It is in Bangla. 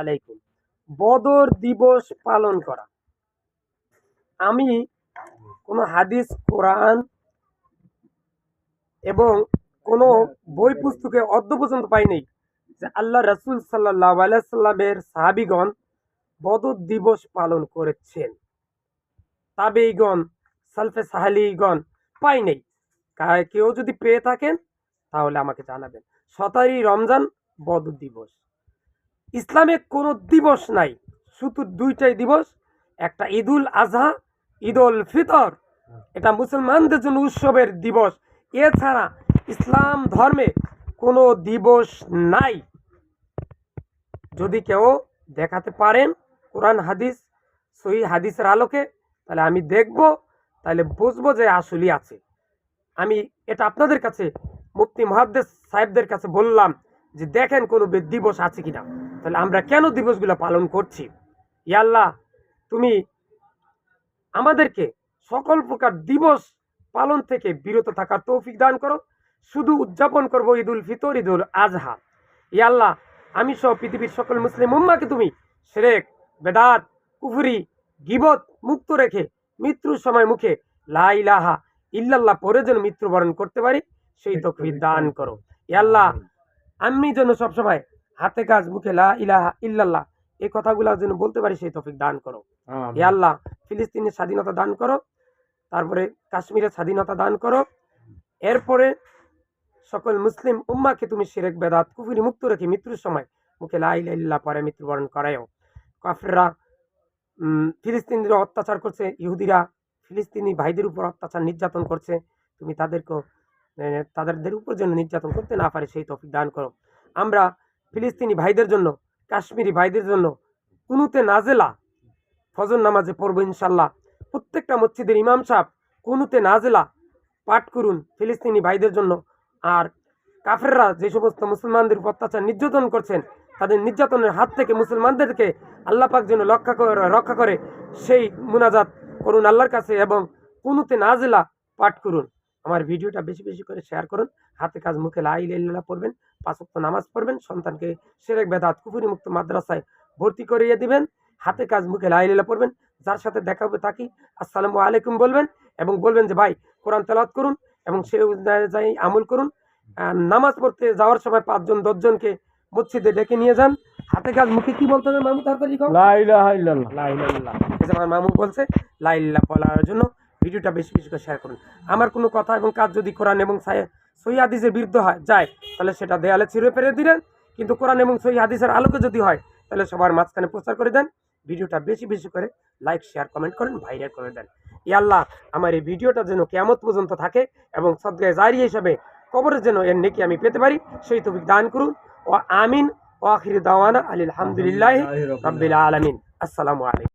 আলাইকুম। বদর দিবস পালন করা, আমি কোনো হাদিস, কোরআন এবং কোনো বই পুস্তকে অদ্য পর্যন্ত পাইনি যে আল্লাহ রাসূল সাল্লাল্লাহু আলাইহি সাল্লামের সাহাবীগণ বদর দিবস পালন করেছেন। তাবেঈগণ, সালফে সাহালীগণ পাই নাই। কেউ যদি পেয়ে থাকেন তাহলে আমাকে জানাবেন। 17ই রমজান বদর দিবস। ইসলামে কোনো দিবস নাই, শুধু দুইটাই দিবস, একটা ঈদুল আজহা, ঈদুল ফিতর। এটা মুসলমানদের জন্য উৎসবের দিবস। এছাড়া ইসলাম ধর্মে কোনো দিবস নাই। যদি কেউ দেখাতে পারেন কোরআন হাদিস, সহিহ হাদিসের আলোকে, তাহলে আমি দেখব, তাহলে বুঝবো যে আসলেই আছে। আমি এটা আপনাদের কাছে, মুফতি মুহাদ্দিস সাহেবদের কাছে বললাম যে দেখেন কোনো দিবস আছে কিনা, তাহলে আমরা কেন দিবসগুলো পালন করছি। ইয়া আল্লাহ, তুমি আমাদেরকে সকল প্রকার দিবস পালন থেকে বিরত থাকার তৌফিক দান করো। শুধু উদযাপন করব ঈদুল ফিতর, ঈদুল আজহা। ইয়া আল্লাহ, আমি সহ পৃথিবীর সকল মুসলিম উম্মাহকে তুমি শিরক, বেদাত, কুফরি, গীবত মুক্ত রেখে মৃত্যুর সময় মুখে লা ইলাহা ইল্লাল্লাহ পরে যেন মৃত্যুবরণ করতে পারি, সেই তৌফিক দান করো। ইয়া আল্লাহ, আমি যেন সবসময় হাতে কাজ মুখে লা ইলাহা ইল্লাল্লাহ এই কথাগুলো যেন বলতে পারি, সেই তৌফিক দান করো। ইয়া আল্লাহ, ফিলিস্তিনের স্বাধীনতা দান করো, তারপরে কাশ্মীরের স্বাধীনতা দান করো। এরপরে সকল মুসলিম উম্মাকে তুমি শিরক, বেদাত, কুফরি মুক্ত রেখে মৃত্যুর সময় মুখে লা ইলাহা ইল্লাল্লাহ পরে মৃত্যুবরণ করায়ও। কাফেররা ফিলিস্তিনিরা অত্যাচার করছে, ইহুদিরা ফিলিস্তিনি ভাইদের উপর অত্যাচার নির্যাতন করছে, তুমি তাদের উপর যেন নির্যাতন করতে না পারে, সেই তৌফিক দান করো। আমরা ফিলিস্তিনি ভাইদের জন্য, কাশ্মীরি ভাইদের জন্য কুনুতে নাজেলা ফজর নামাজে পড়বো ইনশাল্লাহ। প্রত্যেকটা মসজিদের ইমাম সাহেব কুনুতে নাজেলা পাঠ করুন ফিলিস্তিনি ভাইদের জন্য। আর কাফেররা যে সমস্ত মুসলমানদের উপর অত্যাচার নির্যাতন করছেন, তাদের নির্যাতনের হাত থেকে মুসলমানদেরকে আল্লাহ পাক যেন রক্ষা করে, সেই মুনাজাত করুন আল্লাহর কাছে এবং কুনুতে নাজেলা পাঠ করুন। আমার ভিডিওটা বেশি বেশি করে শেয়ার করুন। হাতে কাজ মুখে লা ইলাহা ইল্লাল্লাহ পড়বেন, 5 ওয়াক্ত নামাজ পড়বেন, সন্তানকে শিরক, বেদাত, কুফরি মুক্ত মাদ্রাসায় ভর্তি করিয়ে দিবেন। হাতে কাজ মুখে লা ইলাহা ইল্লাল্লাহ পড়বেন। যার সাথে দেখা হবে তাকে আসসালামু আলাইকুম বলবেন এবং বলবেন যে ভাই কোরআন তেলাওয়াত করুন এবং সে অনুযায়ী আমল করুন। নামাজ পড়তে যাওয়ার সময় 5 জন 10 জনকে মসজিদে ডেকে নিয়ে যান। হাতে কাজ মুখে কি বলতে হবে মামু, তাড়াতাড়ি কও। লা ইলাহা ইল্লাল্লাহ। লা ইলাহা ইল্লাল্লাহ। এই যে আমার মামু বলছে লা ইলাহা বলার জন্য ভিডিওটা বেশি বেশি করে শেয়ার করুন। আমার কোনো কথা এবং কাজ যদি কোরআন এবং সহিহ হাদিসের বিরুদ্ধে যায়, তাহলে সেটা দেয়ালে ছিঁড়ে ফেলে দিলেন। কিন্তু কোরআন এবং সহিহ হাদিসের আলোকে যদি হয়, তাহলে সবার মাঝখানে প্রচার করে দেন। ভিডিওটা বেশি বেশি করে লাইক, শেয়ার, কমেন্ট করেন, ভাইরাল করে দেন। ইয়া আল্লাহ, আমার এই ভিডিওটা যেন কিয়ামত পর্যন্ত থাকে এবং সদকায়ে জারিয়া হিসাবে কবরে যেন এর নেকি আমি পেতে পারি, সেই তৌফিক দান করুন। ও আমিন। ও আখির দাওয়ানা আলহামদুলিল্লাহি রাব্বিল আলামিন। আসসালামু আলাইকুম।